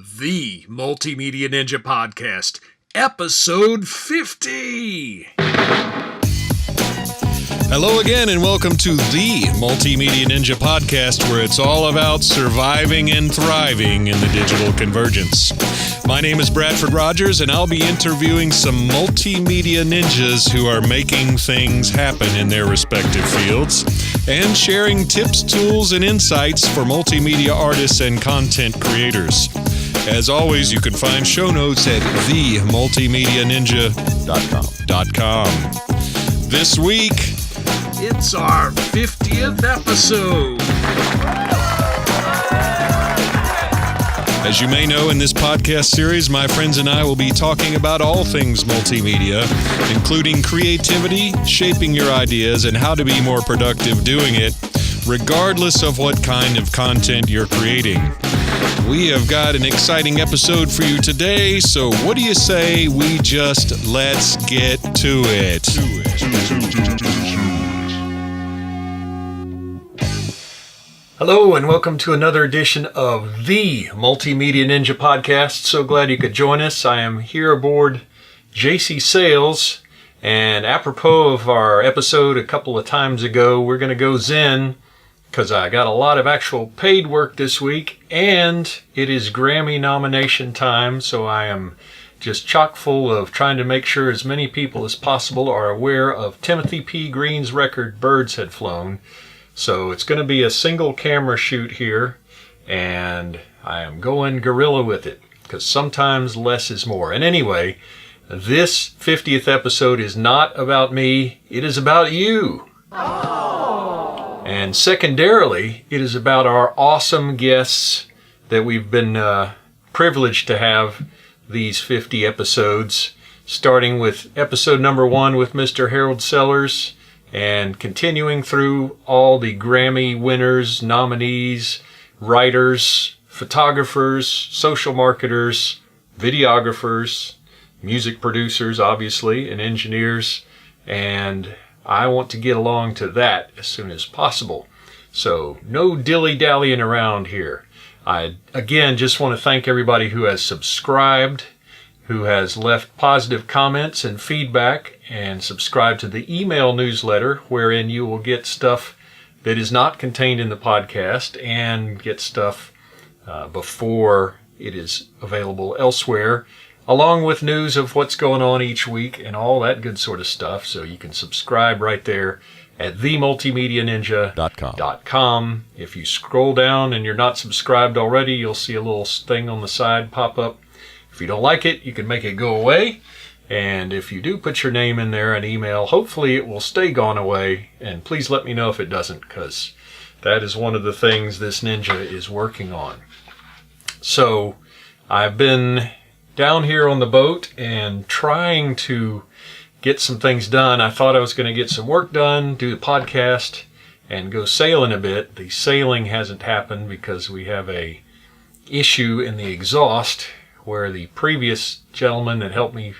The Multimedia Ninja Podcast, episode 50. Hello again, and welcome to the Multimedia Ninja Podcast, where it's all about surviving and thriving in the digital convergence. My name is Bradford Rogers, and I'll be interviewing some multimedia ninjas who are making things happen in their respective fields and sharing tips, tools, and insights for multimedia artists and content creators. As always, you can find show notes at themultimedianinja.com. This week, it's our 50th episode. As you may know, in this podcast series, my friends and I will be talking about all things multimedia, including creativity, shaping your ideas, and how to be more productive doing it, regardless of what kind of content you're creating. We have got an exciting episode for you today, so what do you say we just let's get to it? Hello and welcome to another edition of the Multimedia Ninja Podcast. So glad you could join us. I am here aboard Jacie Sails, and apropos of our episode a couple of times ago, we're going to go zen because I got a lot of actual paid work this week, and it is Grammy nomination time, so I am just chock full of trying to make sure as many people as possible are aware of Timothy P. Green's record, Birds Had Flown. So it's going to be a single camera shoot here, and I am going guerrilla with it, because sometimes less is more. And anyway, this 50th episode is not about me, it is about you. Oh. And secondarily, it is about our awesome guests that we've been privileged to have these 50 episodes, starting with episode number 1 with Mr. Harold Sellers, and continuing through all the Grammy winners, nominees, writers, photographers, social marketers, videographers, music producers, obviously, and engineers. And I want to get along to that as soon as possible. So no dilly-dallying around here. I, again, just want to thank everybody who has subscribed, who has left positive comments and feedback, and subscribe to the email newsletter, wherein you will get stuff that is not contained in the podcast and get stuff before it is available elsewhere, along with news of what's going on each week and all that good sort of stuff. So you can subscribe right there at themultimedianinja.com. If you scroll down and you're not subscribed already, you'll see a little thing on the side pop up. If you don't like it, you can make it go away. And if you do put your name in there and email, hopefully it will stay gone away. And please let me know if it doesn't, because that is one of the things this ninja is working on. So I've been down here on the boat and trying to get some things done. I thought I was going to get some work done, do the podcast, and go sailing a bit. The sailing hasn't happened because we have a issue in the exhaust, where the previous gentleman that helped me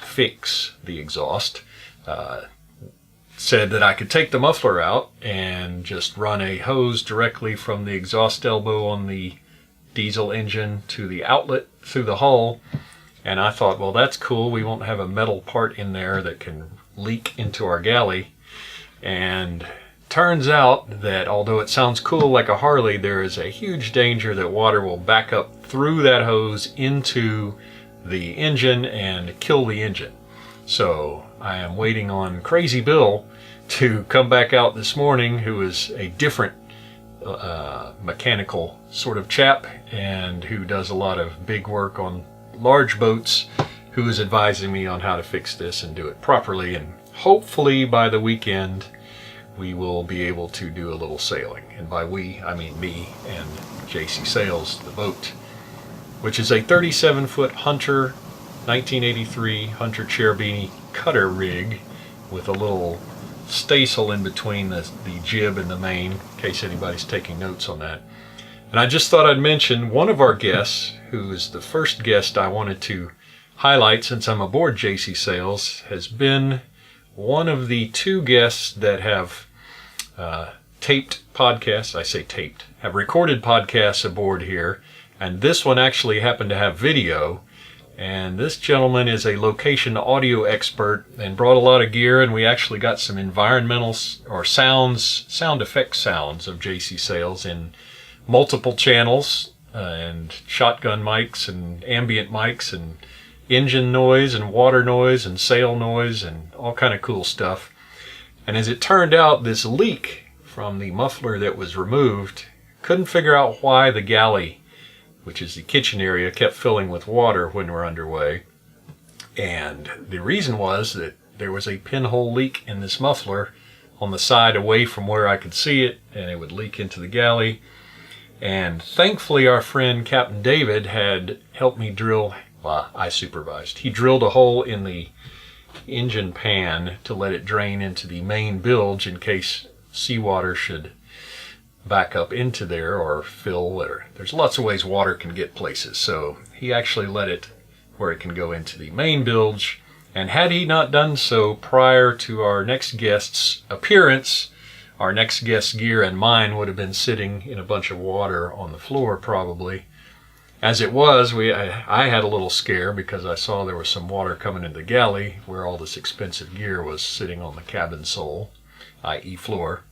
fix the exhaust said that I could take the muffler out and just run a hose directly from the exhaust elbow on the diesel engine to the outlet through the hull. And I thought, well, that's cool. We won't have a metal part in there that can leak into our galley. And turns out that although it sounds cool like a Harley, there is a huge danger that water will back up through that hose into the engine and kill the engine. So I am waiting on Crazy Bill to come back out this morning, who is a different mechanical sort of chap and who does a lot of big work on large boats, who is advising me on how to fix this and do it properly. And hopefully by the weekend we will be able to do a little sailing. And by we, I mean me and Jacie Sails, the boat, which is a 37-foot Hunter 1983 Hunter Cherubini cutter rig with a little staysail in between the jib and the main, in case anybody's taking notes on that. And I just thought I'd mention one of our guests, who is the first guest I wanted to highlight since I'm aboard Jacie Sails, has been one of the 2 guests that have taped podcasts. I say taped, have recorded podcasts aboard here And this one actually happened to have video. And this gentleman is a location audio expert and brought a lot of gear, and we actually got some environmental or sound effect sounds of Jacie Sails in multiple channels, and shotgun mics and ambient mics and engine noise and water noise and sail noise and all kind of cool stuff. And as it turned out, this leak from the muffler that was removed, couldn't figure out why the galley, which is the kitchen area, kept filling with water when we're underway. And the reason was that there was a pinhole leak in this muffler on the side away from where I could see it, and it would leak into the galley. And thankfully our friend Captain David had helped me drill, well, I supervised. He drilled a hole in the engine pan to let it drain into the main bilge in case seawater should back up into there or fill, or there's lots of ways water can get places. So he actually let it where it can go into the main bilge. And had he not done so prior to our next guest's appearance, our next guest's gear and mine would have been sitting in a bunch of water on the floor probably. As it was, I had a little scare because I saw there was some water coming into the galley where all this expensive gear was sitting on the cabin sole, i.e. floor.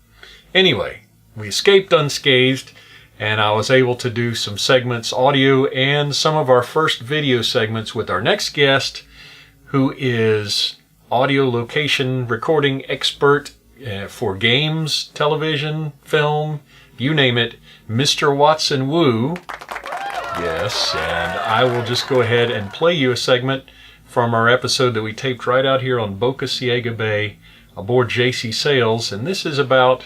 Anyway, we escaped unscathed, and I was able to do some segments audio and some of our first video segments with our next guest, who is audio location recording expert for games, television, film, you name it, Mr. Watson Wu. Yes, and I will just go ahead and play you a segment from our episode that we taped right out here on Boca Ciega Bay aboard Jacie Sails, and this is about,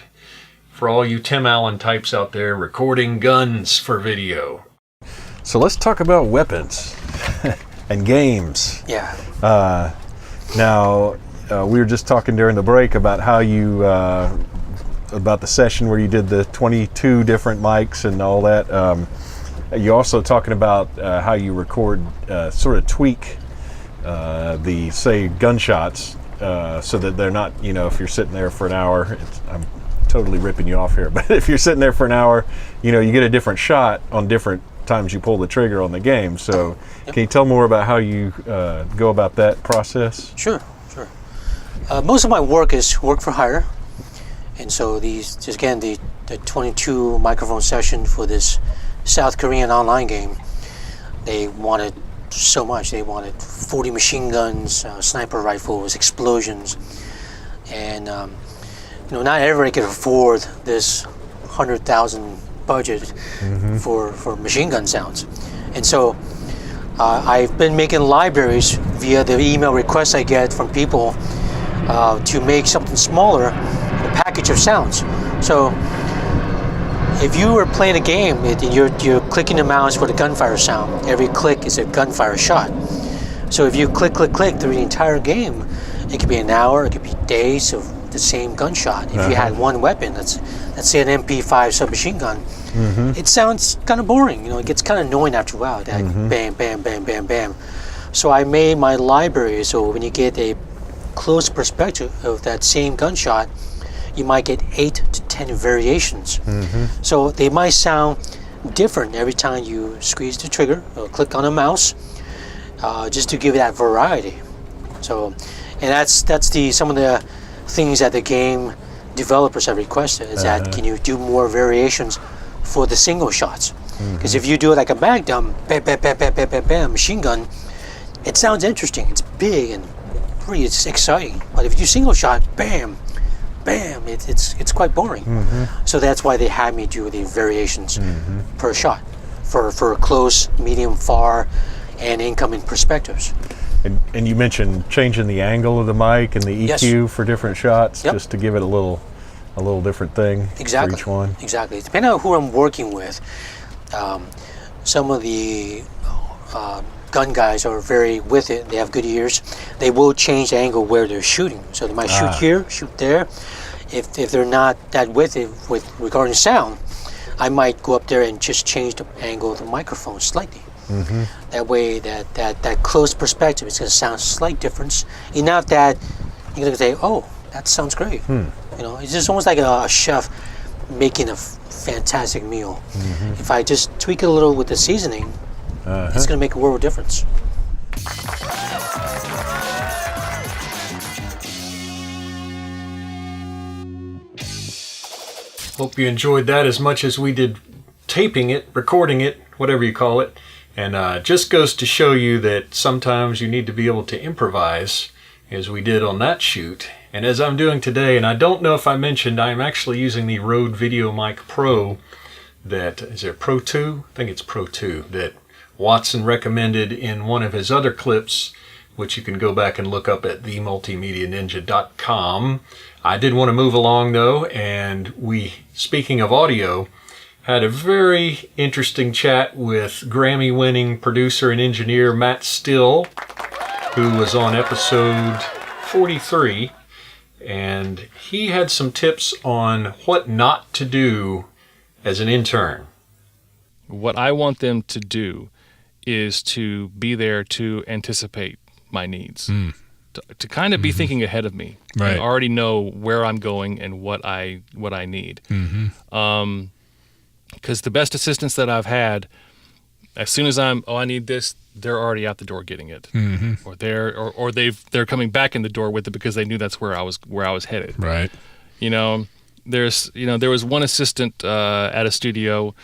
for all you Tim Allen types out there, recording guns for video. So let's talk about weapons and games. Yeah. Now, we were just talking during the break about how you, about the session where you did the 22 different mics and all that. You're also talking about how you record, sort of tweak the, say, gunshots so that they're not, if you're sitting there for an hour, I'm totally ripping you off here, but if you're sitting there for an hour, you get a different shot on different times you pull the trigger on the game. So Yep. Can you tell more about how you go about that process? Sure. Most of my work is work for hire. And so the 22 microphone session for this South Korean online game, they wanted so much. They wanted 40 machine guns, sniper rifles, explosions. And, not everybody could afford this 100,000 budget for machine gun sounds. And so I've been making libraries via the email requests I get from people to make something smaller, a package of sounds. So if you were playing a game and you're clicking the mouse for the gunfire sound, every click is a gunfire shot. So if you click through the entire game, it could be an hour, it could be days of the same gunshot. If you had one weapon, let's say an MP5 submachine gun, it sounds kind of boring. It gets kind of annoying after a while. That bam, bam, bam, bam, bam. So I made my library so when you get a close perspective of that same gunshot, you might get 8 to 10 variations. So they might sound different every time you squeeze the trigger or click on a mouse, just to give that variety. So, and that's some of the things that the game developers have requested is that can you do more variations for the single shots? Because if you do it like a Magnum, bam, bam, bam, bam, bam, bam, bam, machine gun, it sounds interesting. It's big and pretty. It's exciting. But if you do single shot, bam, bam, it's quite boring. So that's why they had me do the variations per shot for close, medium, far, and incoming perspectives. And you mentioned changing the angle of the mic and the EQ for different shots, just to give it a little different thing for each one. Exactly. Depending on who I'm working with, some of the gun guys are very with it. They have good ears. They will change the angle where they're shooting. So they might shoot here, shoot there. If they're not that with it with regarding sound, I might go up there and just change the angle of the microphone slightly. That way, that close perspective is going to sound slight difference enough that you're going to say, "Oh, that sounds great." It's just almost like a chef making a fantastic meal. If I just tweak it a little with the seasoning, it's going to make a world of difference. Hope you enjoyed that as much as we did taping it, recording it, whatever you call it. And just goes to show you that sometimes you need to be able to improvise, as we did on that shoot. And as I'm doing today, and I don't know if I mentioned, I'm actually using the Rode Video Mic Pro that, is it Pro 2? I think it's Pro 2, that Watson recommended in one of his other clips, which you can go back and look up at themultimedianinja.com. I did want to move along though, and we, speaking of audio, had a very interesting chat with Grammy-winning producer and engineer Matt Still, who was on episode 43, and he had some tips on what not to do as an intern. What I want them to do is to be there to anticipate my needs, to kind of be thinking ahead of me, right. and already know where I'm going and what I need. Because the best assistants that I've had, as soon as I need this, they're already out the door getting it, or they're coming back in the door with it because they knew that's where I was headed. Right. There was one assistant at a studio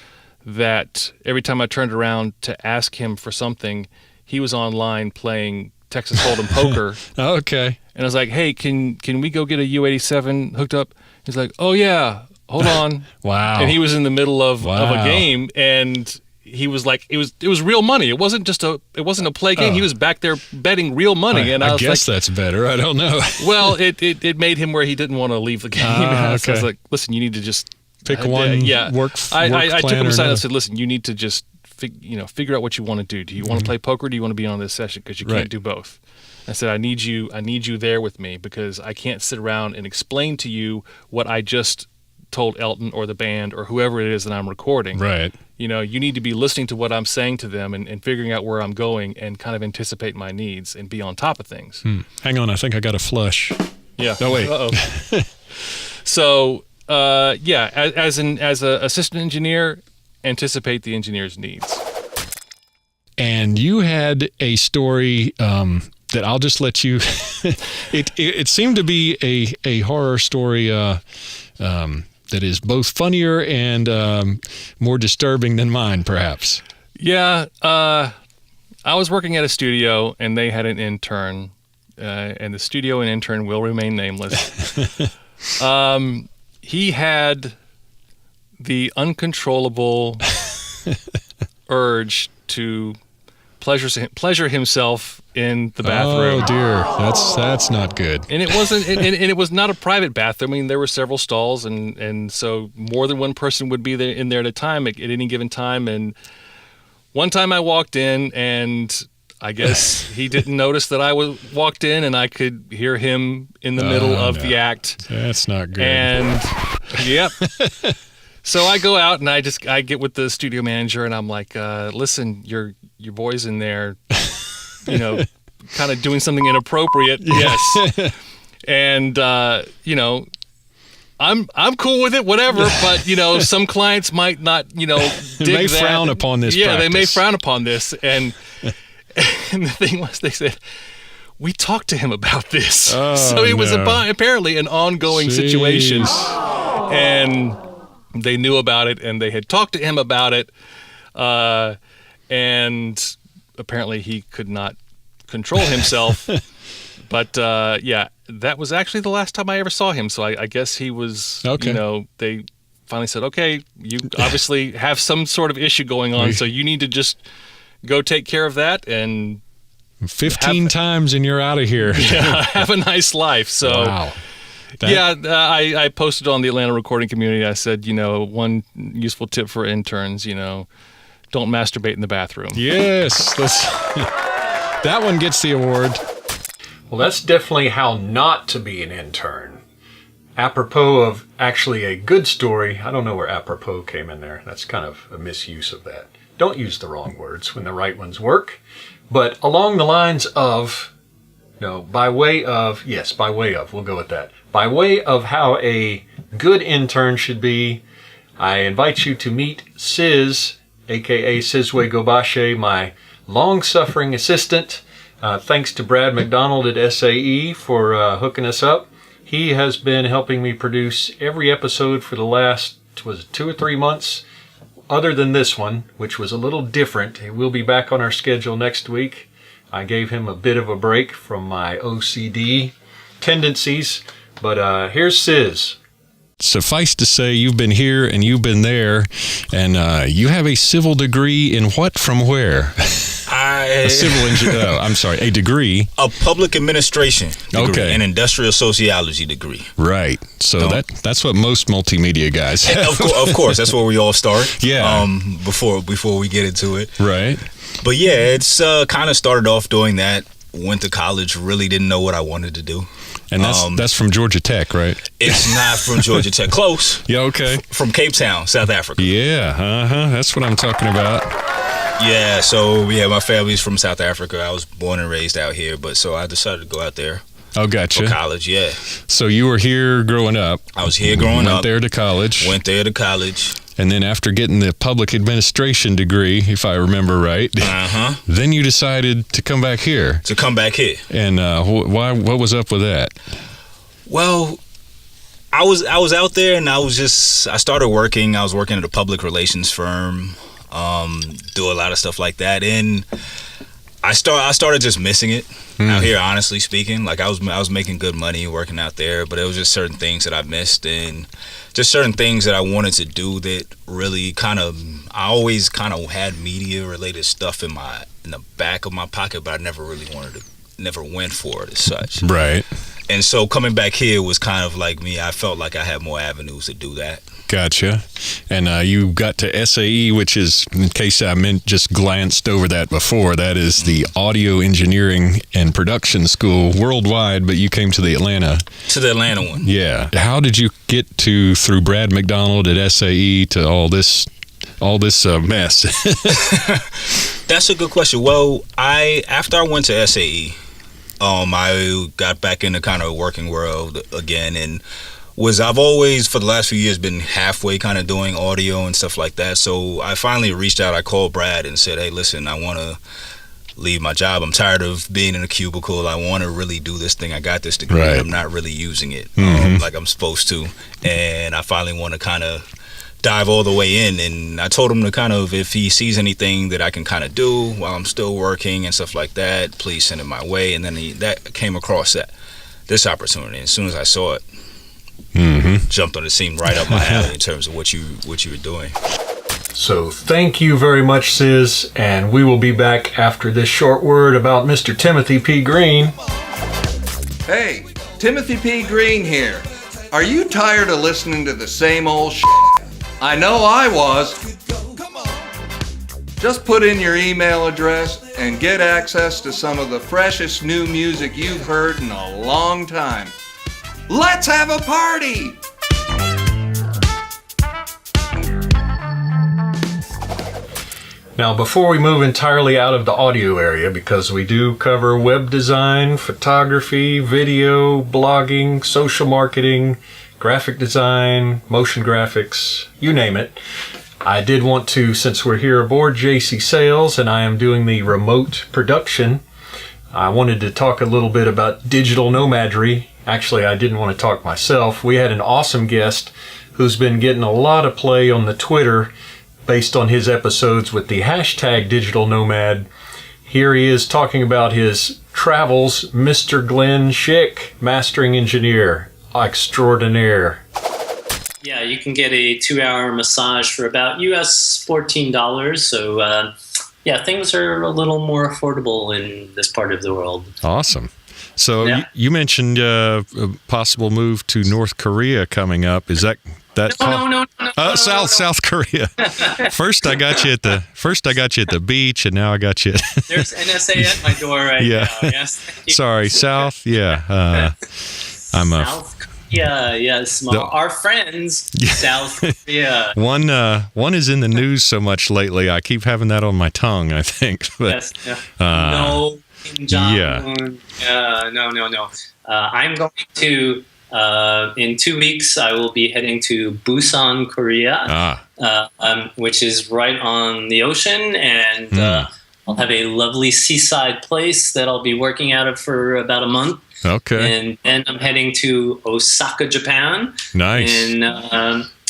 that every time I turned around to ask him for something, he was online playing Texas Hold'em poker. Okay. And I was like, hey, can we go get a U87 hooked up? He's like, oh yeah, hold on. Wow. And he was in the middle of a game, and he was like, it was real money. It wasn't a play game. He was back there betting real money. And I was guess like, that's better. I don't know. well, it made him where he didn't want to leave the game. Okay. So I was like, listen, you need to just pick one. Work I took plan him or aside and another. said, listen, you need to just figure out what you want to do. Do you want to play poker? Or do you want to be on this session? Because you can't do both. I said, I need you there with me, because I can't sit around and explain to you what I just told Elton or the band or whoever it is that I'm recording. Right. You need to be listening to what I'm saying to them and figuring out where I'm going and kind of anticipate my needs and be on top of things. Hang on, I think I got a flush. Yeah. Oh wait. Uh-oh. So as an assistant engineer, anticipate the engineer's needs. And you had a story that I'll just let you. It seemed to be a horror story that is both funnier and more disturbing than mine, perhaps. Yeah, I was working at a studio, and they had an intern, and the studio and intern will remain nameless. He had the uncontrollable urge to pleasure himself in the bathroom. Oh dear, that's not good. And it wasn't, and it was not a private bathroom. I mean, there were several stalls, and so more than one person would be in there at a time at any given time. And one time I walked in, and I guess he didn't notice that I walked in, and I could hear him in the middle of the act. That's not good. And yep. So I go out and I get with the studio manager, and I'm like, listen, your boy's in there, kind of doing something inappropriate. Yes. And I'm cool with it, whatever. But some clients might not, dig may that. frown upon this. Yeah, practice. they may frown upon this. And the thing was, they said, we talked to him about this. So it was apparently an ongoing situation, and they knew about it, and they had talked to him about it, and apparently he could not control himself. But that was actually the last time I ever saw him. So I guess he was, they finally said, okay, you obviously have some sort of issue going on, so you need to just go take care of that, and 15 times and you're out of here. Yeah, have a nice life. So wow. I posted on the Atlanta recording community. I said, one useful tip for interns, don't masturbate in the bathroom. Yes, that one gets the award. Well, that's definitely how not to be an intern. Apropos of actually a good story, I don't know where apropos came in there. That's kind of a misuse of that. Don't use the wrong words when the right ones work. But along the lines of, by way of, we'll go with that. By way of how a good intern should be, I invite you to meet Sis, aka Sizwe Gobashe, my long-suffering assistant. Thanks to Brad McDonald at SAE for hooking us up. He has been helping me produce every episode for the last, 2 or 3 months, other than this one, which was a little different. He will be back on our schedule next week. I gave him a bit of a break from my OCD tendencies, but here's Sis. Suffice to say, you've been here and you've been there, and you have a civil degree in what from where? A civil engineer. A degree. A public administration degree, okay. An industrial sociology degree. Right. So that's what most multimedia guys have. Of course, that's where we all start. Yeah. Before we get into it. Right. But yeah, it's kind of started off doing that. Went to college, really didn't know what I wanted to do. And that's from Georgia Tech, right? It's not from Georgia Tech. Close. Yeah, okay. From Cape Town, South Africa. Yeah, that's what I'm talking about. Yeah, so my family's from South Africa. I was born and raised out here, but so I decided to go out there. Oh, gotcha. For college, yeah. So you were here growing up. I was here growing up. Went there to college. And then after getting the public administration degree, if I remember right, then you decided to come back here. And why? What was up with that? Well, I was out there, and I started working. I was working at a public relations firm, do a lot of stuff like that, and I started just missing it out here. Honestly speaking, like I was making good money working out there, but it was just certain things that I missed, and just certain things that I wanted to do that really I always kind of had media related stuff in the back of my pocket, but I never went for it as such. Right. And so coming back here was kind of like me. I felt like I had more avenues to do that. Gotcha. And you got to SAE, which is, in case I just glanced over that before, that is the Audio Engineering and Production School worldwide, but you came to the Atlanta. To the Atlanta one. Yeah. How did you get through Brad McDonald at SAE to all this mess? That's a good question. Well, after I went to SAE, I got back in the kind of working world again, and I've always for the last few years been halfway kind of doing audio and stuff like that. So I finally reached out. I called Brad and said, "Hey, listen, I want to leave my job. I'm tired of being in a cubicle. I want to really do this thing. I got this degree. Right. I'm not really using it like I'm supposed to, and I finally want to kind of dive all the way in." And I told him to kind of, if he sees anything that I can kind of do while I'm still working and stuff like that, please send it my way. And then that came across this opportunity. As soon as I saw it, jumped on the scene right up my alley in terms of what you were doing. So thank you very much, Sis, and we will be back after this short word about Mr. Timothy P. Green. Hey, Timothy P. Green here. Are you tired of listening to the same old shit? I know I was. Just put in your email address and get access to some of the freshest new music you've heard in a long time. Let's have a party! Now, before we move entirely out of the audio area, because we do cover web design, photography, video, blogging, social marketing, graphic design, motion graphics, you name it, I did want to, since we're here aboard Jacie Sails and I am doing the remote production, I wanted to talk a little bit about digital nomadry. Actually, I didn't want to talk myself. We had an awesome guest who's been getting a lot of play on the Twitter based on his episodes with the hashtag Digital Nomad. Here he is talking about his travels, Mr. Glenn Schick, mastering engineer extraordinaire. Yeah, you can get a 2-hour massage for about US $14. So, things are a little more affordable in this part of the world. Awesome. So you mentioned a possible move to North Korea coming up. Is that No. South Korea. First I got you at the beach, and now I got you. There's NSA at my door right now. Yes. Sorry, South. Yeah. I'm South Korea. Yes. Our friends. South Korea. One is in the news so much lately. I keep having that on my tongue, I think. But, yes. No. Kim Jong-un. Yeah. No. I'm going to in 2 weeks, I will be heading to Busan, Korea, which is right on the ocean, and I'll have a lovely seaside place that I'll be working out of for about a month. Okay. And then I'm heading to Osaka, Japan. Nice. And,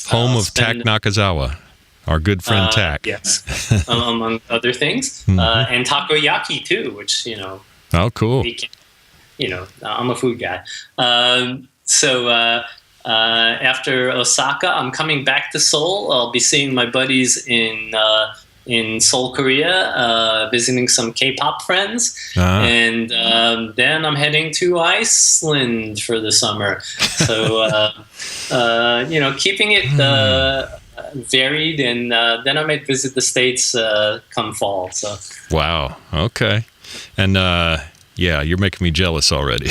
home of Tak Nakazawa, our good friend Tak. Yes, among other things. And takoyaki, too, which, Oh, cool. I'm a food guy. So after Osaka, I'm coming back to Seoul. I'll be seeing my buddies in Seoul, Korea, visiting some K-pop friends. And then I'm heading to Iceland for the summer. So, keeping it varied. And then I might visit the States come fall. So. Wow. Okay. And you're making me jealous already.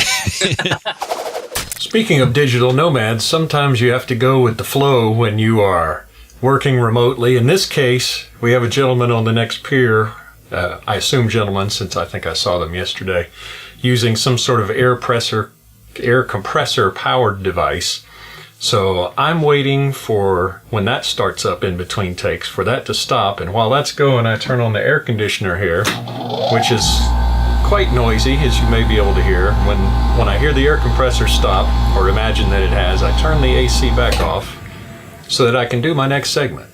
Speaking of digital nomads, sometimes you have to go with the flow when you are working remotely. In this case, we have a gentleman on the next pier, I assume gentleman since I think I saw them yesterday, using some sort of air compressor powered device. So I'm waiting for when that starts up in between takes for that to stop. And while that's going, I turn on the air conditioner here, which is quite noisy, as you may be able to hear. When I hear the air compressor stop, or imagine that it has, I turn the AC back off so that I can do my next segment.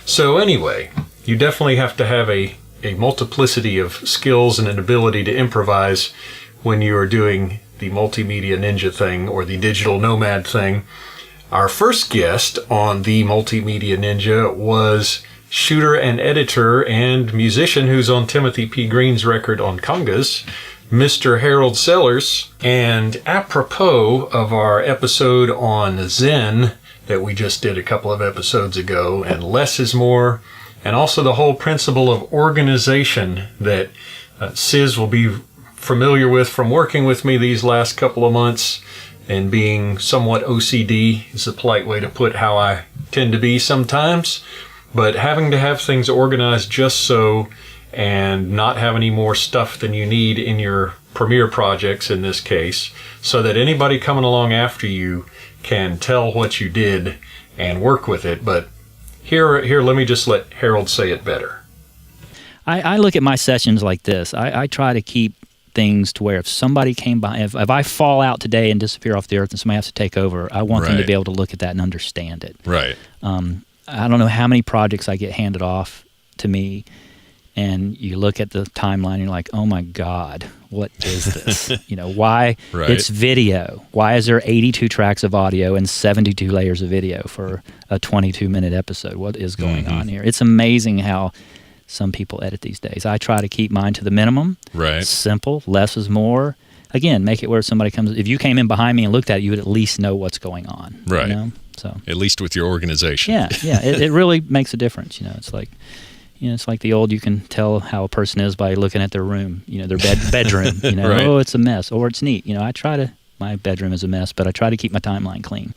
So anyway, you definitely have to have a multiplicity of skills and an ability to improvise when you are doing the Multimedia Ninja thing or the digital nomad thing. Our first guest on the Multimedia Ninja was shooter and editor and musician who's on Timothy P. Green's record on congas, Mr. Harold Sellers. And apropos of our episode on Zen that we just did a couple of episodes ago, and less is more, and also the whole principle of organization that Sis will be familiar with from working with me these last couple of months, and being somewhat OCD is a polite way to put how I tend to be sometimes. But having to have things organized just so, and not have any more stuff than you need in your premiere projects in this case, so that anybody coming along after you can tell what you did and work with it. But here, let me just let Harold say it better. I look at my sessions like this. I try to keep things to where if somebody came by, if I fall out today and disappear off the earth and somebody has to take over, I want them to be able to look at that and understand it. Right. I don't know how many projects I get handed off to me, and you look at the timeline and you're like, oh my God, what is this? Why it's video? Why is there 82 tracks of audio and 72 layers of video for a 22-minute episode? What is going on here? It's amazing how some people edit these days. I try to keep mine to the minimum. Right. Simple, less is more. Again, make it where somebody comes, if you came in behind me and looked at it, you would at least know what's going on. Right. So at least with your organization. Yeah. It really makes a difference. It's like, it's like the old, you can tell how a person is by looking at their room, their bedroom, Right. Oh, it's a mess, or it's neat. My bedroom is a mess, but I try to keep my timeline clean.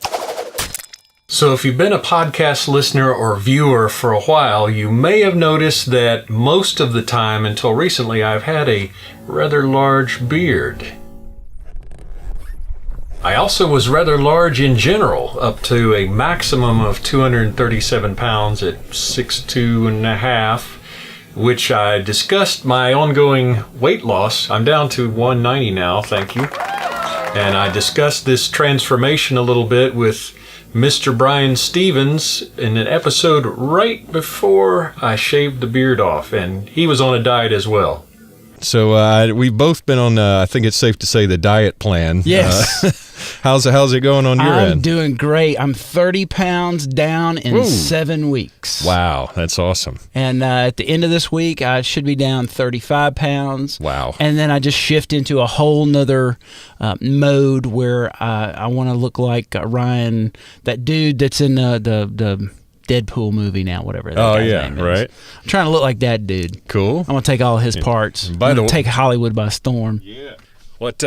So if you've been a podcast listener or viewer for a while, you may have noticed that most of the time until recently, I've had a rather large beard. I also was rather large in general, up to a maximum of 237 pounds at 6'2.5", which I discussed my ongoing weight loss. I'm down to 190 now, thank you. And I discussed this transformation a little bit with Mr. Brian Stevens in an episode right before I shaved the beard off, and he was on a diet as well. So we've both been on, I think it's safe to say, the diet plan. Yes. How's it going on your end? I'm doing great. I'm 30 pounds down in 7 weeks. Wow, that's awesome. And at the end of this week, I should be down 35 pounds. Wow. And then I just shift into a whole nother mode where I want to look like Ryan, that dude that's in the Deadpool movie now, whatever that guy's name is. Right. I'm trying to look like that dude. Cool. I'm going to take all his parts. I'm going to take Hollywood by storm. Yeah. What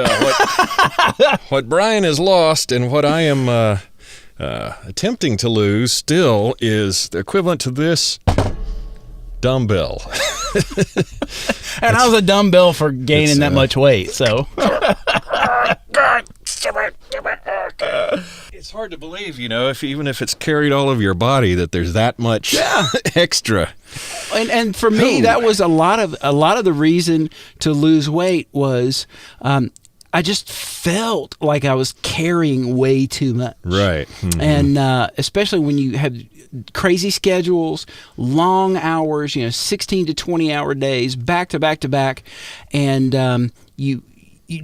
Brian has lost and what I am attempting to lose still is the equivalent to this dumbbell. And I was a dumbbell for gaining that much weight, so. hard to believe, even if it's carried all over your body, that there's that much extra. And for me, that was a lot of the reason to lose weight was I just felt like I was carrying way too much. Right. Mm-hmm. And especially when you have crazy schedules, long hours, 16 to 20 hour days, back to back to back, and you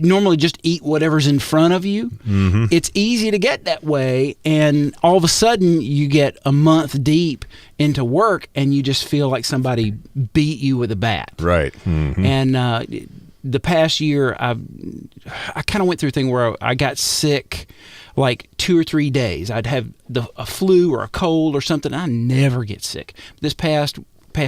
normally just eat whatever's in front of you. Mm-hmm. It's easy to get that way, and all of a sudden you get a month deep into work and you just feel like somebody beat you with a bat. Right. Mm-hmm. And the past year, I kind of went through a thing where I got sick like 2 or 3 days. I'd have a flu or a cold or something. I never get sick. This past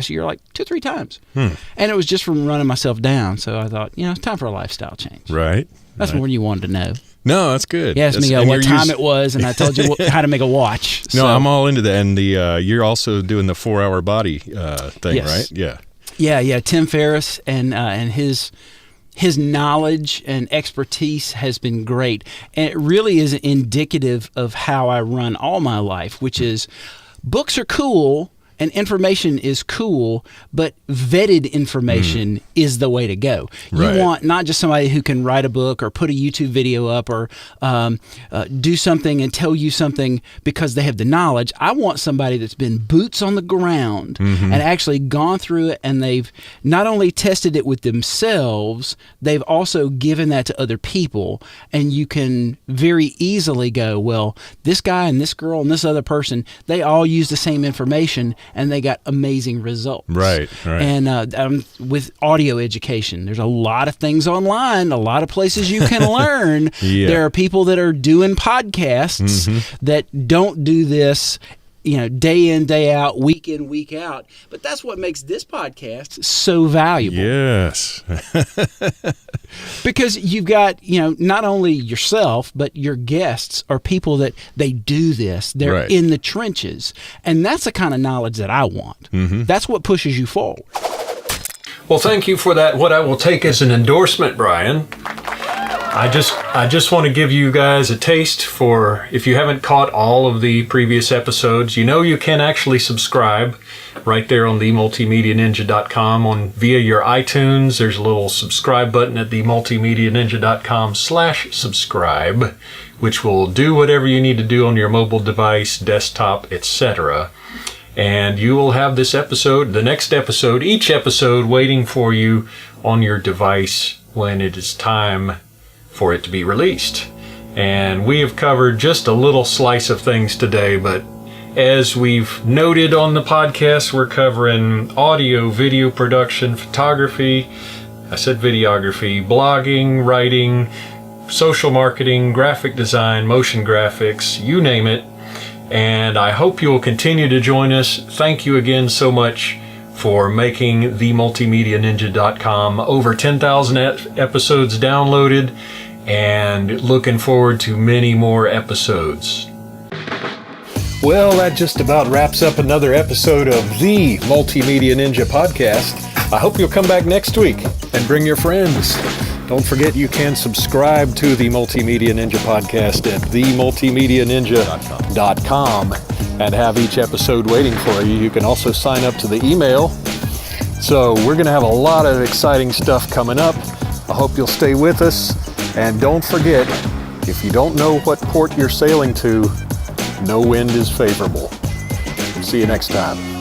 year, like 2 or 3 times. And it was just from running myself down. So I thought, it's time for a lifestyle change. Right. That's more than you wanted to know. No, that's good. You asked me what time it was, and I told you how to make a watch. No, I'm all into that. And you're also doing the 4-hour body thing, yes. right? Yeah. Tim Ferriss and his knowledge and expertise has been great. And it really is indicative of how I run all my life, which is books are cool and information is cool, but vetted information is the way to go. You want not just somebody who can write a book or put a YouTube video up or do something and tell you something because they have the knowledge. I want somebody that's been boots on the ground and actually gone through it, and they've not only tested it with themselves, they've also given that to other people, and you can very easily go, well, this guy and this girl and this other person, they all use the same information, and they got amazing results. Right. And with audio education, there's a lot of things online, a lot of places you can learn. There are people that are doing podcasts that don't do this, day in, day out, week in, week out. But that's what makes this podcast so valuable. Yes. Because you've got, not only yourself, but your guests are people that they do this. They're in the trenches. And that's the kind of knowledge that I want. That's what pushes you forward. Well, thank you for that. What I will take as an endorsement, Brian. I just want to give you guys a taste for, if you haven't caught all of the previous episodes, you can actually subscribe right there on themultimedianinja.com via your iTunes. There's a little subscribe button at themultimedianinja.com/subscribe, which will do whatever you need to do on your mobile device, desktop, etc. And you will have this episode, the next episode, each episode waiting for you on your device when it is time for it to be released. And we have covered just a little slice of things today, but as we've noted on the podcast, we're covering audio, video production, photography, I said videography, blogging, writing, social marketing, graphic design, motion graphics, you name it. And I hope you will continue to join us. Thank you again so much for making themultimedianinja.com over 10,000 episodes downloaded, and looking forward to many more episodes. Well, that just about wraps up another episode of the Multimedia Ninja podcast. I hope you'll come back next week and bring your friends. Don't forget you can subscribe to the Multimedia Ninja podcast at themultimedianinja.com and have each episode waiting for you. You can also sign up to the email. So we're going to have a lot of exciting stuff coming up. I hope you'll stay with us. And don't forget, if you don't know what port you're sailing to, no wind is favorable. See you next time.